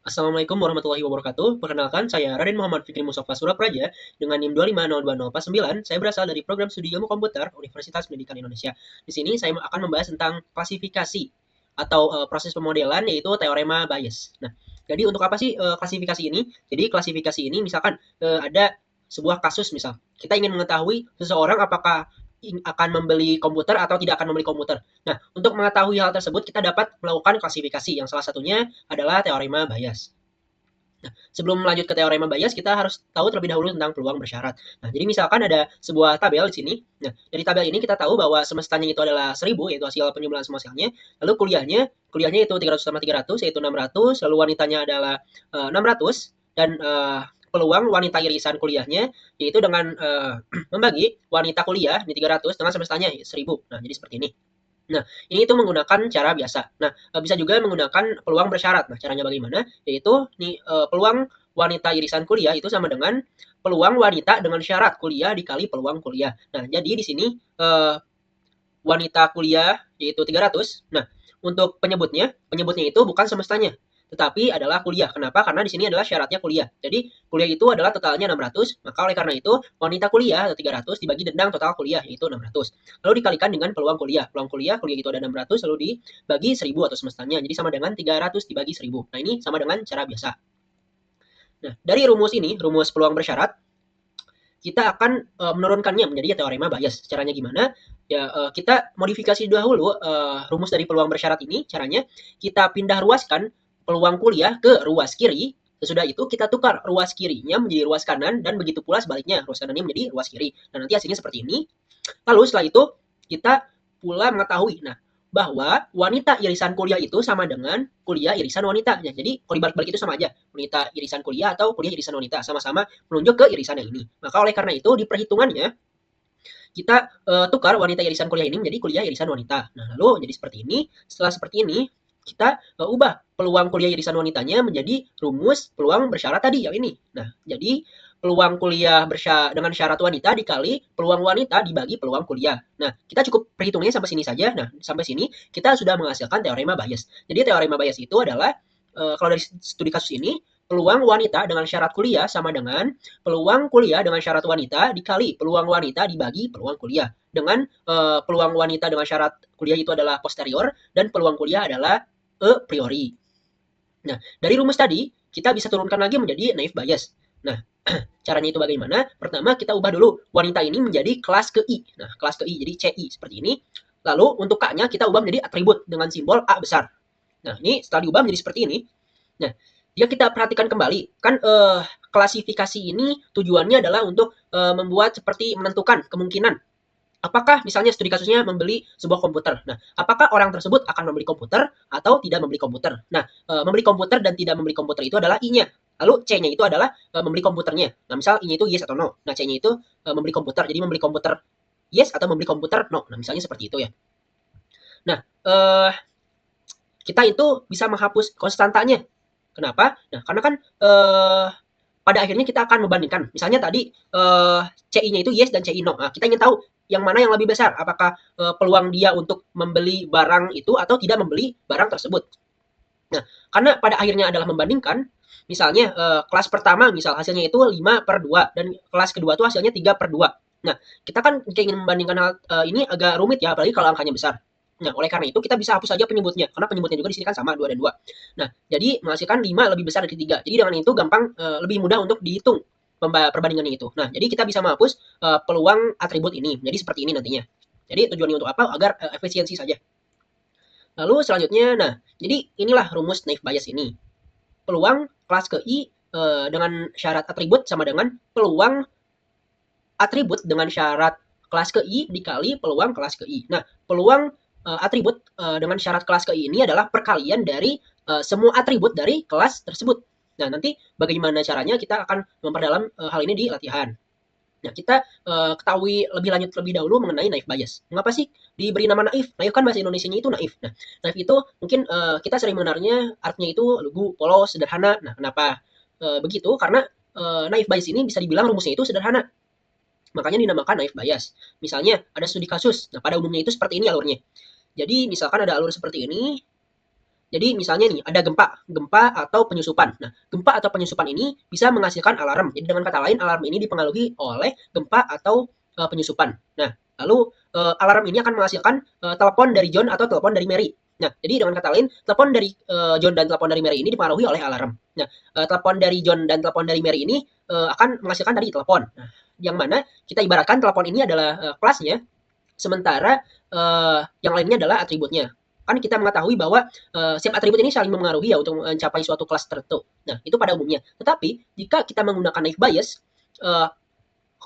Assalamualaikum warahmatullahi wabarakatuh. Perkenalkan, saya Raden Muhammad Fikri Mustafa Surapraja dengan NIM 2502049. Saya berasal dari program studi ilmu komputer Universitas Pendidikan Indonesia. Di sini saya akan membahas tentang klasifikasi atau proses pemodelan yaitu teorema Bayes. Nah, jadi untuk apa sih klasifikasi ini? Jadi klasifikasi ini misalkan ada sebuah kasus misal kita ingin mengetahui seseorang apakah akan membeli komputer atau tidak akan membeli komputer. Nah, untuk mengetahui hal tersebut kita dapat melakukan klasifikasi yang salah satunya adalah teorema Bayes. Nah, sebelum lanjut ke teorema Bayes, kita harus tahu terlebih dahulu tentang peluang bersyarat. Nah, jadi misalkan ada sebuah tabel di sini. Nah, dari tabel ini kita tahu bahwa semestanya itu adalah 1000, yaitu hasil penjumlahan semua selnya. Lalu kuliahnya itu 300 tambah 300, yaitu 600. Lalu wanitanya adalah 600. Dan peluang wanita irisan kuliahnya, yaitu dengan membagi wanita kuliah di 300 dengan semestanya 1000. Nah, jadi seperti ini. Nah, ini itu menggunakan cara biasa. Nah, bisa juga menggunakan peluang bersyarat. Nah, caranya bagaimana? Yaitu nih peluang wanita irisan kuliah itu sama dengan peluang wanita dengan syarat kuliah dikali peluang kuliah. Nah, jadi di sini wanita kuliah yaitu 300. Nah, untuk penyebutnya itu bukan semestanya, tetapi adalah kuliah. Kenapa? Karena di sini adalah syaratnya kuliah. Jadi, kuliah itu adalah totalnya 600, maka oleh karena itu wanita kuliah atau 300 dibagi dendang total kuliah yaitu 600. Lalu dikalikan dengan peluang kuliah. Peluang kuliah itu ada 600 lalu dibagi 1000 atau semestanya. Jadi sama dengan 300 dibagi 1000. Nah, ini sama dengan cara biasa. Nah, dari rumus ini, rumus peluang bersyarat, kita akan menurunkannya menjadi teorema Bayes. Caranya gimana? Ya, kita modifikasi dahulu rumus dari peluang bersyarat ini. Caranya kita pindah ruaskan peluang kuliah ke ruas kiri. Sesudah itu kita tukar ruas kirinya menjadi ruas kanan dan begitu pula sebaliknya, ruas kanannya menjadi ruas kiri. Nah, nanti hasilnya seperti ini. Lalu setelah itu kita pula mengetahui, nah, bahwa wanita irisan kuliah itu sama dengan kuliah irisan wanita. Ya, jadi kalau dibalik-balik itu sama aja. Wanita irisan kuliah atau kuliah irisan wanita sama-sama menunjuk ke irisan yang ini. Maka oleh karena itu di perhitungannya kita tukar wanita irisan kuliah ini menjadi kuliah irisan wanita. Nah, lalu jadi seperti ini. Setelah seperti ini, kita ubah peluang kuliah irisan wanitanya menjadi rumus peluang bersyarat tadi yang ini. Nah, jadi peluang kuliah dengan syarat wanita dikali peluang wanita dibagi peluang kuliah. Nah, kita cukup perhitungannya sampai sini saja. Nah, sampai sini kita sudah menghasilkan teorema Bayes. Jadi teorema Bayes itu adalah kalau dari studi kasus ini, peluang wanita dengan syarat kuliah sama dengan peluang kuliah dengan syarat wanita dikali peluang wanita dibagi peluang kuliah. Dengan peluang wanita dengan syarat kuliah itu adalah posterior dan peluang kuliah adalah a priori. Nah, dari rumus tadi kita bisa turunkan lagi menjadi naive Bayes. Nah, caranya itu bagaimana? Pertama kita ubah dulu wanita ini menjadi kelas ke I. Nah, kelas ke I jadi CI seperti ini. Lalu untuk K-nya kita ubah menjadi atribut dengan simbol A besar. Nah, ini setelah diubah menjadi seperti ini. Nah, dia kita perhatikan kembali, kan klasifikasi ini tujuannya adalah untuk membuat seperti menentukan kemungkinan apakah misalnya studi kasusnya membeli sebuah komputer. Nah, apakah orang tersebut akan membeli komputer atau tidak membeli komputer? Nah, membeli komputer dan tidak membeli komputer itu adalah I-nya. Lalu C-nya itu adalah membeli komputernya. Nah, misal I-nya itu yes atau no. Nah, C-nya itu membeli komputer. Jadi membeli komputer yes atau membeli komputer no. Nah, misalnya seperti itu ya. Nah, kita itu bisa menghapus konstantanya. Kenapa? Nah, karena kan pada akhirnya kita akan membandingkan. Misalnya tadi CI-nya itu yes dan CI no. Nah, kita ingin tahu yang mana yang lebih besar. Apakah peluang dia untuk membeli barang itu atau tidak membeli barang tersebut. Nah, karena pada akhirnya adalah membandingkan, misalnya kelas pertama misal hasilnya itu 5/2 dan kelas kedua itu hasilnya 3/2. Nah, kita kan ingin membandingkan hal ini agak rumit ya, apalagi kalau angkanya besar. Nah, oleh karena itu kita bisa hapus saja penyebutnya, karena penyebutnya juga di sini kan sama 2 dan 2. Nah, jadi menghasilkan 5 lebih besar dari 3. Jadi dengan itu gampang lebih mudah untuk dihitung perbandingannya itu. Nah, jadi kita bisa menghapus peluang atribut ini. Jadi seperti ini nantinya. Jadi tujuannya untuk apa? Agar efisiensi saja. Lalu selanjutnya, nah, jadi inilah rumus naive Bayes ini. Peluang kelas ke I dengan syarat atribut sama dengan peluang atribut dengan syarat kelas ke I dikali peluang kelas ke I. Nah, peluang atribut dengan syarat kelas ke I ini adalah perkalian dari semua atribut dari kelas tersebut. Nah, nanti bagaimana caranya kita akan memperdalam hal ini di latihan. Nah, kita ketahui lebih lanjut lebih dahulu mengenai naive Bayes. Mengapa sih diberi nama naif? Naif kan bahasa Indonesianya itu naif. Nah, naif itu mungkin kita sering mendengarnya artinya itu lugu, polos, sederhana. Nah, kenapa begitu? Karena naive Bayes ini bisa dibilang rumusnya itu sederhana. Makanya dinamakan naive Bayes. Misalnya ada studi kasus. Nah, pada umumnya itu seperti ini alurnya. Jadi misalkan ada alur seperti ini. Jadi misalnya nih ada gempa atau penyusupan. Nah, gempa atau penyusupan ini bisa menghasilkan alarm. Jadi dengan kata lain alarm ini dipengaruhi oleh gempa atau penyusupan. Nah, lalu alarm ini akan menghasilkan telepon dari John atau telepon dari Mary. Nah, jadi dengan kata lain telepon dari John dan telepon dari Mary ini dipengaruhi oleh alarm. Nah, telepon dari John dan telepon dari Mary ini akan menghasilkan tadi telepon. Nah, yang mana kita ibaratkan telepon ini adalah kelasnya, sementara yang lainnya adalah atributnya. Kan kita mengetahui bahwa setiap atribut ini saling mempengaruhi ya untuk mencapai suatu kelas tertentu. Nah, itu pada umumnya. Tetapi jika kita menggunakan naive Bayes,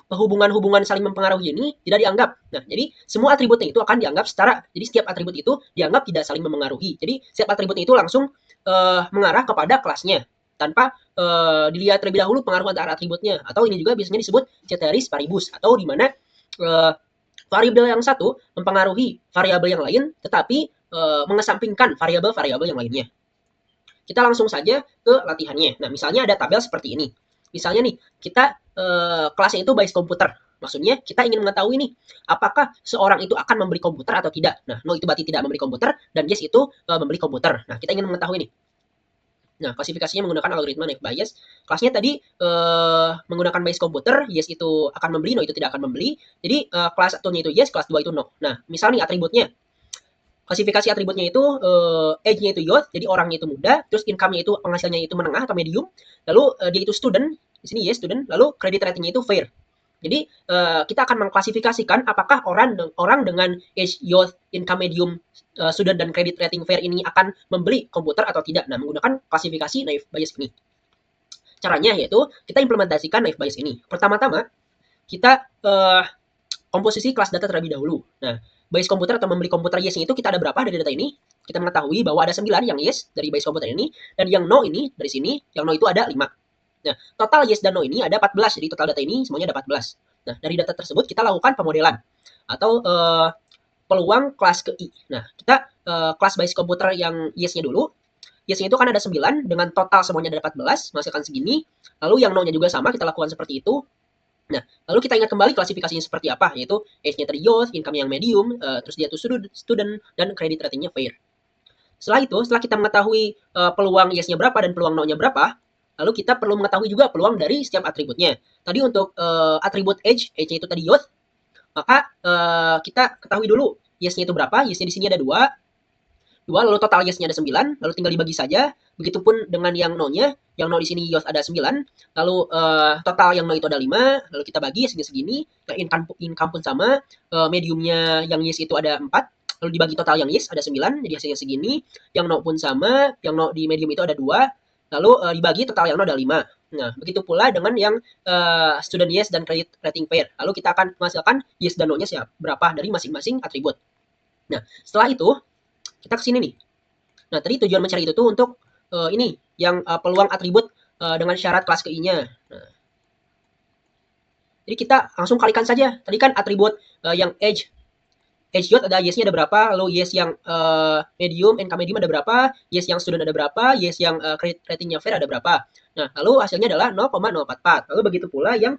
hubungan-hubungan saling mempengaruhi ini tidak dianggap. Nah, jadi semua atributnya itu akan dianggap setara. Jadi setiap atribut itu dianggap tidak saling mempengaruhi. Jadi setiap atributnya itu langsung mengarah kepada kelasnya tanpa dilihat terlebih dahulu pengaruh antara atributnya. Atau ini juga biasanya disebut ceteris paribus, atau di mana variabel yang satu mempengaruhi variabel yang lain, tetapi mengesampingkan variabel-variabel yang lainnya. Kita langsung saja ke latihannya. Nah, misalnya ada tabel seperti ini. Misalnya nih, kita kelasnya itu Bayes komputer. Maksudnya kita ingin mengetahui nih, apakah seorang itu akan membeli komputer atau tidak. Nah, no itu berarti tidak membeli komputer, dan yes itu membeli komputer. Nah, kita ingin mengetahui nih. Nah, klasifikasinya menggunakan algoritma naive Bayes. Kelasnya tadi menggunakan Bayes komputer, yes itu akan membeli, no itu tidak akan membeli. Jadi kelas 1-nya itu yes, kelas 2 itu no. Nah, misalnya nih atributnya. Klasifikasi atributnya itu age-nya itu youth, jadi orangnya itu muda, terus income-nya itu penghasilnya itu menengah atau medium, lalu dia itu student, di sini yes student, lalu credit rating-nya itu fair. Jadi kita akan mengklasifikasikan apakah orang dengan age, youth, income medium, student dan credit rating fair ini akan membeli komputer atau tidak. Nah, menggunakan klasifikasi naive Bayes ini. Caranya yaitu kita implementasikan naive Bayes ini. Pertama-tama kita komposisi kelas data terlebih dahulu. Nah, Bayes komputer atau membeli komputer yes itu kita ada berapa dari data ini? Kita mengetahui bahwa ada 9 yang yes dari Bayes komputer ini, dan yang no ini dari sini, yang no itu ada 5. Nah, total yes dan no ini ada 14, jadi total data ini semuanya ada 14. Nah, dari data tersebut kita lakukan pemodelan atau peluang kelas ke I. Nah, kita kelas Bayes komputer yang yes-nya dulu. Yes-nya itu kan ada 9, dengan total semuanya ada 14, menghasilkan segini. Lalu yang no-nya juga sama, kita lakukan seperti itu. Nah, lalu kita ingat kembali klasifikasinya seperti apa, yaitu age-nya tadi youth, income yang medium, terus dia tuh student, dan credit rating-nya fair. Setelah itu, setelah kita mengetahui peluang yes-nya berapa dan peluang no-nya berapa, lalu kita perlu mengetahui juga peluang dari setiap atributnya. Tadi untuk atribut age-nya itu tadi youth, maka kita ketahui dulu yes-nya itu berapa. Yes-nya di sini ada 2, lalu total yes-nya ada 9, lalu tinggal dibagi saja. Begitupun dengan yang no-nya, yang no di sini youth ada 9, lalu total yang no itu ada 5, lalu kita bagi segini-segini, yang income pun sama, mediumnya yang yes itu ada 4, lalu dibagi total yang yes ada 9, jadi hasilnya segini, yang no pun sama, yang no di medium itu ada 2, lalu dibagi total yang no ada 5. Nah, begitu pula dengan yang student yes dan credit rating fair. Lalu kita akan menghasilkan yes dan no-nya berapa dari masing-masing atribut. Nah, setelah itu, kita ke sini nih. Nah, tadi tujuan mencari itu tuh untuk ini, yang peluang atribut dengan syarat kelas ke I-nya. Nah, jadi kita langsung kalikan saja. Tadi kan atribut yang age youth ada yes-nya ada berapa, lalu yes yang medium, income medium ada berapa, yes yang student ada berapa, yes yang credit rating-nya fair ada berapa. Nah, lalu hasilnya adalah 0,044. Lalu begitu pula yang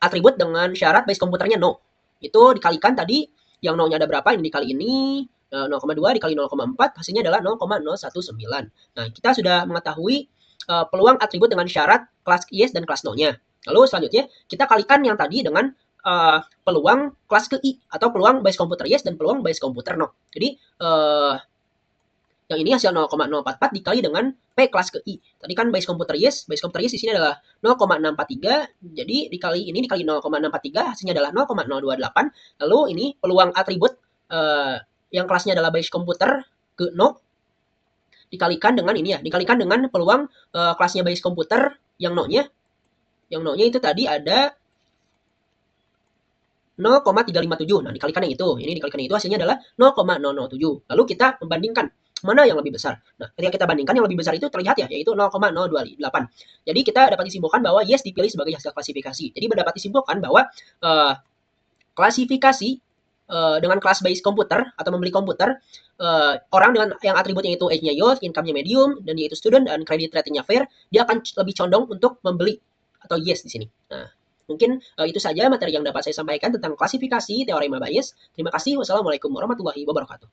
atribut dengan syarat base komputernya no. Itu dikalikan tadi, yang no-nya ada berapa, ini dikali ini, 0,2 dikali 0,4, hasilnya adalah 0,019. Nah, kita sudah mengetahui peluang atribut dengan syarat kelas yes dan kelas no-nya. Lalu selanjutnya, kita kalikan yang tadi dengan peluang kelas ke I, atau peluang Bayes komputer yes dan peluang Bayes komputer no. Jadi, yang ini hasil 0,044 dikali dengan P kelas ke I. Tadi kan Bayes komputer yes di sini adalah 0,643, jadi dikali 0,643 hasilnya adalah 0,028. Lalu ini peluang atribut yang kelasnya adalah Bayes komputer ke no dikalikan dengan ini ya, dikalikan dengan peluang kelasnya Bayes komputer yang no-nya. Yang no-nya itu tadi ada 0,357. Nah, dikalikan yang itu. Ini dikalikan yang itu hasilnya adalah 0,007. Lalu kita membandingkan mana yang lebih besar. Nah, ketika kita bandingkan yang lebih besar itu terlihat ya, yaitu 0,028. Jadi kita dapat disimpulkan bahwa yes dipilih sebagai hasil klasifikasi. Jadi dapat disimpulkan bahwa klasifikasi dengan kelas Bayes komputer atau membeli komputer, orang dengan yang atributnya itu age-nya youth, income-nya medium, dan yaitu student, dan credit rating-nya fair, dia akan lebih condong untuk membeli atau yes di sini. Nah, mungkin itu saja materi yang dapat saya sampaikan tentang klasifikasi teorema Bayes. Terima kasih. Wassalamualaikum warahmatullahi wabarakatuh.